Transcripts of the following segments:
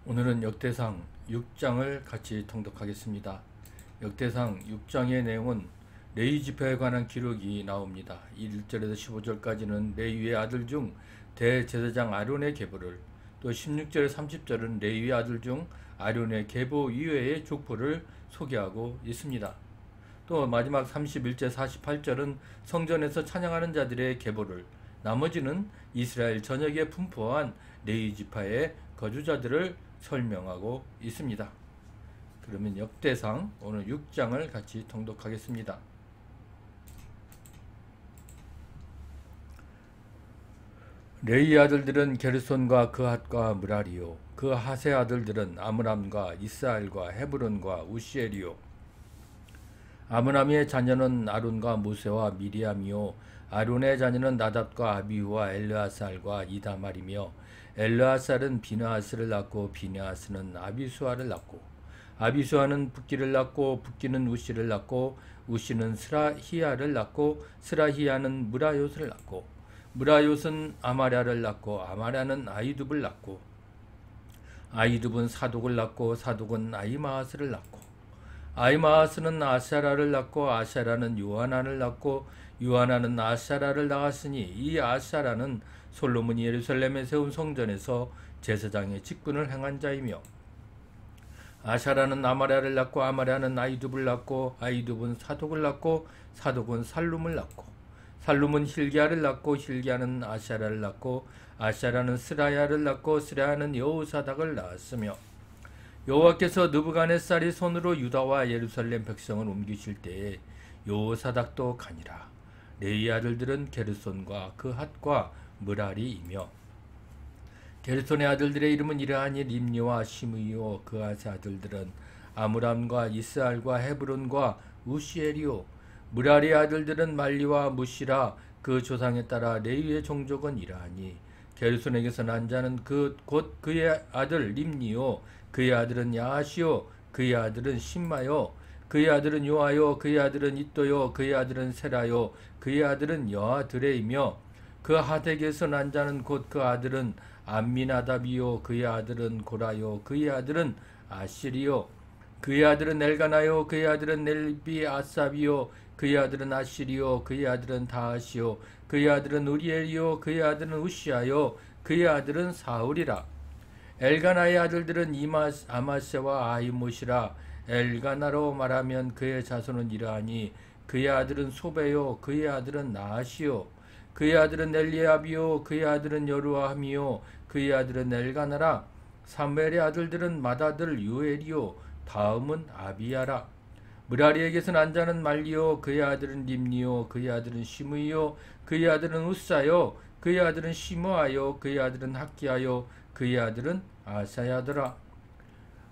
오늘은 역대상 6장을 같이 통독하겠습니다. 역대상 6장의 내용은 레위 지파에 관한 기록이 나옵니다. 1절에서 15절까지는 레위의 아들 중 대제사장 아론의 계보를, 또 16절에서 30절은 레위의 아들 중 아론의 계보 이외의 족보를 소개하고 있습니다. 또 마지막 31절 48절은 성전에서 찬양하는 자들의 계보를, 나머지는 이스라엘 전역에 분포한 레위 지파의 거주자들을 설명하고 있습니다. 그러면 역대상 오늘 6장을 같이 통독하겠습니다. 레위 아들들은 게르손과 그핫과 므라리요, 그핫의 아들들은 아므람과 이스알과 헤브론과 우시엘이요. 아므람의 자녀는 아론과 모세와 미리암이요, 아론의 자녀는 나답과 아비후와 엘르아살과 이다말이며, 엘르아살은 비느하스를 낳고 비느하스는 아비수아를 낳고, 아비수아는 붓기를 낳고 붓기는 우시를 낳고, 우시는 스라히야를 낳고, 스라히야는 무라요스를 낳고, 무라요스는 아마랴를 낳고, 아마랴는 아이둡을 낳고, 아이둡은 사독을 낳고, 사독은 아이마하스를 낳고, 아이마하스는 아샤라를 낳고, 아샤라는 요하나를 낳고, 요하나는 아샤라를 낳았으니 이 아샤라는 솔로몬이 예루살렘에 세운 성전에서 제사장의 직분을 행한 자이며, 아샤라는 아마랴를 낳고, 아마랴는 아이둡을 낳고, 아이둡은 사독을 낳고, 사독은 살룸을 낳고, 살룸은 힐기야를 낳고, 힐기야는 아샤라를 낳고, 아샤라는 스라야를 낳고, 스라야는 여호사닥을 낳았으며, 여호와께서 느부갓네살이 손으로 유다와 예루살렘 백성을 옮기실 때에 여호사닥도 가니라. 레위 아들들은 게르손과 그핫과 므라리이며, 게르손의 아들들의 이름은 이러하니 림니와 시므이요, 그핫의 아들들은 아므람과 이스알과 헤브론과 우시엘이요. 므라리 아들들은 말리와 무시라. 그 조상에 따라 레위의 종족은 이러하니, 게르손에게서 난 자는 곧 그의 아들 림니요, 그의 아들은 야하시요, 그의 아들은 심마요, 그의 아들은 요아요, 그의 아들은 이또요, 그의 아들은 세라요, 그의 아들은 여아드레이며, 그 하덱에서 난 자는 곧 그 아들은 암미나답이요, 그의 아들은 고라요, 그의 아들은 아실이요, 그의 아들은 엘가나요, 그의 아들은 넬비 아삽이요, 그의 아들은 아실이요, 그의 아들은 다하시요, 그의 아들은 우리엘이요, 그의 아들은 우시아요, 그의 아들은 사울이라. 엘가나의 아들들은 아마세와 아히못이라. 엘가나로 말하면 그의 자손은 이러하니, 그의 아들은 소베요, 그의 아들은 나하시요, 그의 아들은 엘리압이요, 그의 아들은 여루함이요, 그의 아들은 엘가나라. 사무엘의 아들들은 맏아들 유엘이요, 다음은 아비야라. 므라리에게서 난 자는 말리요, 그의 아들은 림니요, 그의 아들은 시므이요, 그의 아들은 우사요, 그의 아들은 시므아요, 그의 아들은 학기야요, 그의 아들은 아사야더라.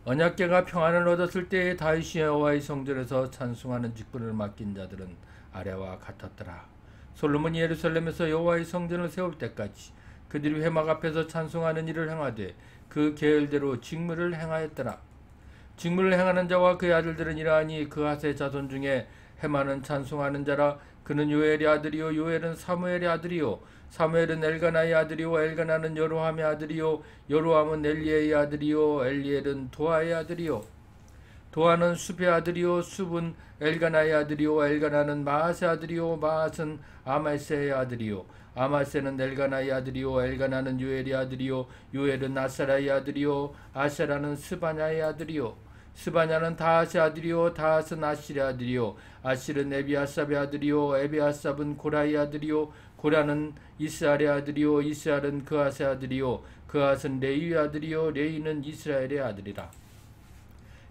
언약궤가 평안을 얻었을 때에 다윗이 여호와의 성전에서 찬송하는 직분을 맡긴 자들은 아래와 같았더라. 솔로몬이 예루살렘에서 여호와의 성전을 세울 때까지 그들이 회막 앞에서 찬송하는 일을 행하되 그 계율대로 직무를 행하였더라. 직무를 행하는 자와 그의 아들들은 이러하니, 그핫의 자손 중에 헤만은 찬송하는 자라. 그는 요엘의 아들이요, 요엘은 사무엘의 아들이요, 사무엘은 엘가나의 아들이요, 엘가나는 여로함의 아들이요, 여로함은 엘리엘의 아들이요, 엘리엘은 도아의 아들이요, 도아는 숲의 아들이요, 숲은 엘가나의 아들이요, 엘가나는 마앗의 아들이요, 마앗은 아말세의 아들이요, 아말세는 엘가나의 아들이요, 엘가나는 요엘의 아들이요, 요엘은 아사라의 아들이요, 아사라는 스바냐의 아들이요, 스바냐는 다핫의 아들이요, 다핫은 아실의 아들이요, 아실은 에비아삽의 아들이요, 에비아삽은 고라의 아들이요, 고라는 이스알의 아들이요, 이스알은 그핫의 아들이요, 그핫은 레위의 아들이요, 레위는 이스라엘의 아들이라.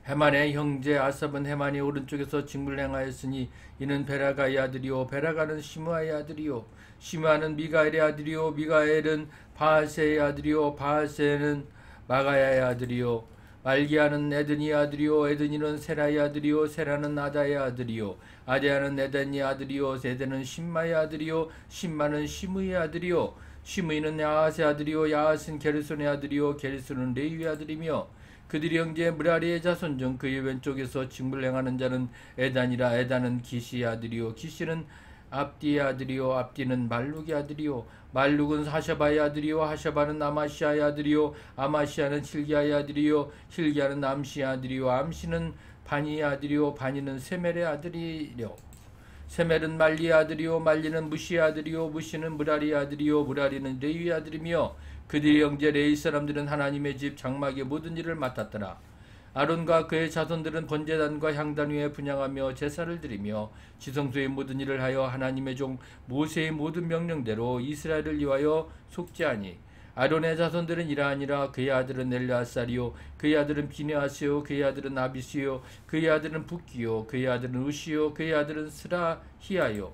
헤만의 형제 아삽은 헤만이 오른쪽에서 직무를 행하였으니 이는 베라가의 아들이요, 베라가는 시므아의 아들이요, 시므아는 미가엘의 아들이요, 미가엘은 바하세의 아들이요, 바하세는 마가야의 아들이요, 말기야는 에드니의 아들이요, 에드니는 세라의 아들이요, 세라는 아다의 아들이요, 아다야는 에덴의 아들이요, 에덴은 심마의 아들이요, 심마는 시므의 아들이요, 시므이는 야핫의 아들이요, 야핫은 게르손의 아들이요, 게르손은 레위의 아들이며, 그들이 형제 므라리의 자손 중 그의 왼쪽에서 직무를 행하는 자는 에단이라. 에단은 기시의 아들이요, 기시는 압디의 아들이요 압디는 말룩의 아들이요 말룩은 하샤바의 아들이요 하샤바는 아마시아의 아들이요 아마시아는 hil기야의 아들이요 hil기야는 암시의 아들이요 암시는 바니의 아들이요 바니는 세멜의 아들이요 세멜은 말리의 아들이요 말리는 무시의 아들이요 무시는 무라리의 아들이요 무라리는 레위의 아들이며 그들의 형제 레위 사람들은 하나님의 집 장막의 모든 일을 맡았더라. 아론과 그의 자손들은 번제단과 향단 위에 분향하며 제사를 드리며 지성소의 모든 일을 하여 하나님의 종 모세의 모든 명령대로 이스라엘을 위하여 속죄하니 아론의 자손들은 이러하니라. 그의 아들은 엘르아살이요 그의 아들은 비느하스요 그의 아들은 아비스요 그의 아들은 붓기요 그의 아들은 우시요 그의 아들은 스라히야요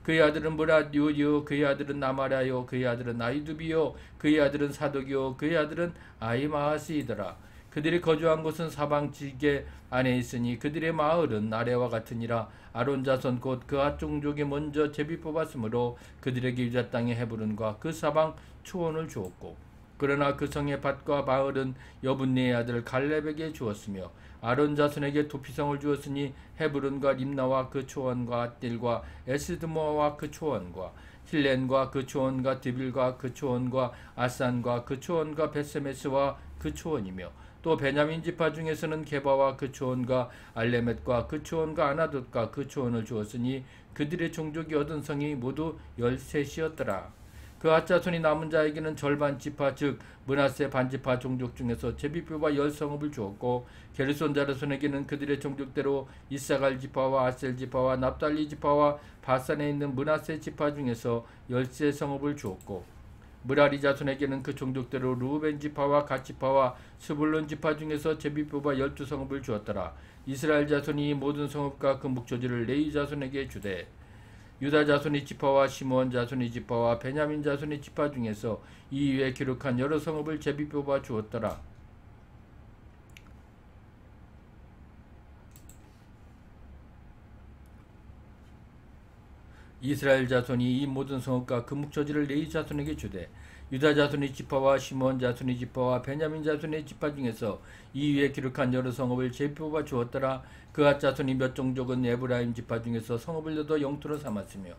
그의 아들은 무라디오요 그의 아들은 나마라요 그의 아들은 아이두비요 그의 아들은 사독이요 그의 아들은 아히마아스이더라. 그들이 거주한 곳은 사방 지게 안에 있으니 그들의 마을은 아래와 같으니라. 아론 자손 곧 그앗 종족이 먼저 제비 뽑았으므로 그들에게 유다 땅의 헤브론과 그 사방 초원을 주었고 그러나 그 성의 밭과 마을은 여분네의 아들 갈렙에게 주었으며 아론 자손에게 도피성을 주었으니 헤브론과 림나와 그 초원과 앗딜과 에스드모아와 그 초원과 힐렌과 그 초원과 드빌과 그 초원과 아산과 그 초원과 베세메스와 그 초원이며 또 베냐민 지파 중에서는 게바와 그 초원과 알레멧과 그 초원과 아나돗과 그 초원을 주었으니 그들의 종족이 얻은 성이 모두 13이었더라. 그 앗자손이 남은 자에게는 절반 지파 즉 므낫세 반지파 종족 중에서 제비뼈와 10성읍을 주었고 게르손 자손에게는 그들의 종족대로 이사갈 지파와 아셀 지파와 납달리 지파와 바산에 있는 므낫세 지파 중에서 13성읍을 주었고 무라리 자손에게는 그 종족대로 루벤 지파와 갓 지파와 스불론 지파 중에서 제비뼈와 12성읍을 주었더라. 이스라엘 자손이 모든 성읍과 그 묵조지를 레위 자손에게 주되 유다 자손의 지파와 시므온 자손의 지파와 베냐민 자손의 지파 중에서 이 위에 기록한 여러 성읍을 제비뼈와 주었더라. 이스라엘 자손이 이 모든 성읍과 그 묵조지를 레위 자손에게 주되 유다 자손의 지파와 시므온 자손의 지파와 베냐민 자손의 지파 중에서 이 위에 기록한 여러 성읍을 제비뼈와 주었더라. 그앗 자손이 몇 종족은 에브라임 지파 중에서 성읍을 얻어 영토로 삼았으며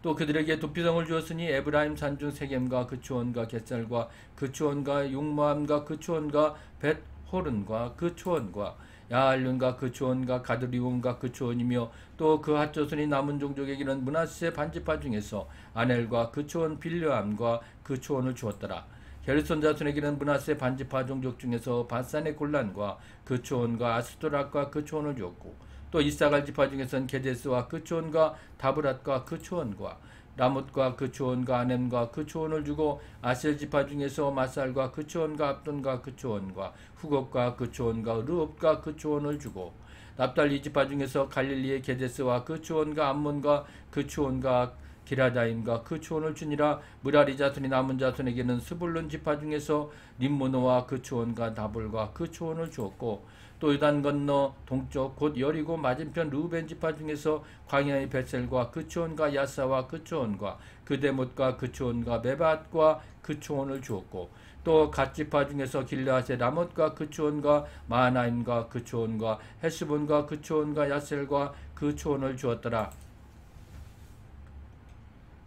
또 그들에게 도피성을 주었으니 에브라임 산중 세겜과 그 초원과 겟살과 그 초원과 용모함과 그 초원과 벳호른과 그 초원과 야알륜과 그 초원과 가드리온과 그 초원이며 또 그 핫조선이 남은 종족에게는 므낫세 반지파 중에서 아넬과 그 초원 빌르암과 그 초원을 주었더라. 게르손 자손에게는 므낫세 반지파 종족 중에서 바산의 골란과 그 초원과 아스도락과 그 초원을 주었고 또 이사갈 지파 중에서는 게데스와 그 초원과 다브랏과 그 초원과 라못과 그 초원과 아넴과 그 초원을 주고 아셀 지파 중에서 마살과 그 초원과 압돈과 그 초원과 후곡과 그 초원과 르옵과 그 초원을 주고 납달리 지파 중에서 갈릴리의 게데스와 그 초원과 암몬과 그 초원과 기라다임과 그 초원을 주니라. 무라리 자손이 남은 자손에게는 스불론 지파 중에서 림모노와 그 초원과 다볼과 그 초원을 주었고 또 요단 건너 동쪽 곧 여리고 맞은편 루벤 지파 중에서 광야의 벳셀과 그 초원과 야사와 그 초원과 그데못과 그 초원과 메밧과 그 초원을 주었고 또 갓 지파 중에서 길르앗의 라못과 그 초원과 마하나임과 그 초원과 헤스본과 그 초원과 야셀과 그 초원을 주었더라.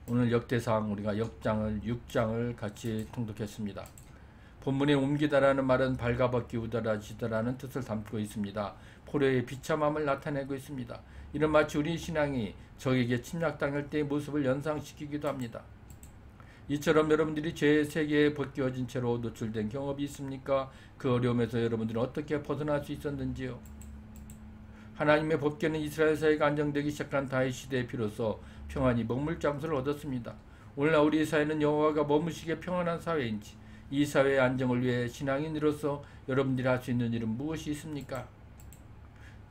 오늘 역대상 우리가 역장을 6장을 같이 통독했습니다. 본문에 옮기다라는 말은 발가벗기 우다라지다라는 뜻을 담고 있습니다. 포로의 비참함을 나타내고 있습니다. 이는 마치 우리 신앙이 적에게 침략당할 때의 모습을 연상시키기도 합니다. 이처럼 여러분들이 죄의 세계에 벗겨진 채로 노출된 경험이 있습니까? 그 어려움에서 여러분들은 어떻게 벗어날 수 있었는지요? 하나님의 법궤는 이스라엘 사회가 안정되기 시작한 다윗 시대에 비로소 평안이 머물 장소를 얻었습니다. 오늘날 우리 사회는 여호와가 머무시기에 평안한 사회인지 이 사회의 안정을 위해 신앙인으로서 여러분들이 할 수 있는 일은 무엇이 있습니까?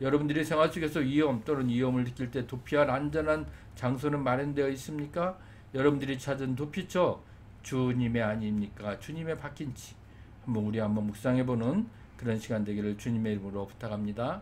여러분들이 생활 속에서 위험 또는 위험을 느낄 때 도피할 안전한 장소는 마련되어 있습니까? 여러분들이 찾은 도피처 주님의 아닙니까? 주님의 바뀐지 한번 묵상해보는 그런 시간 되기를 주님의 이름으로 부탁합니다.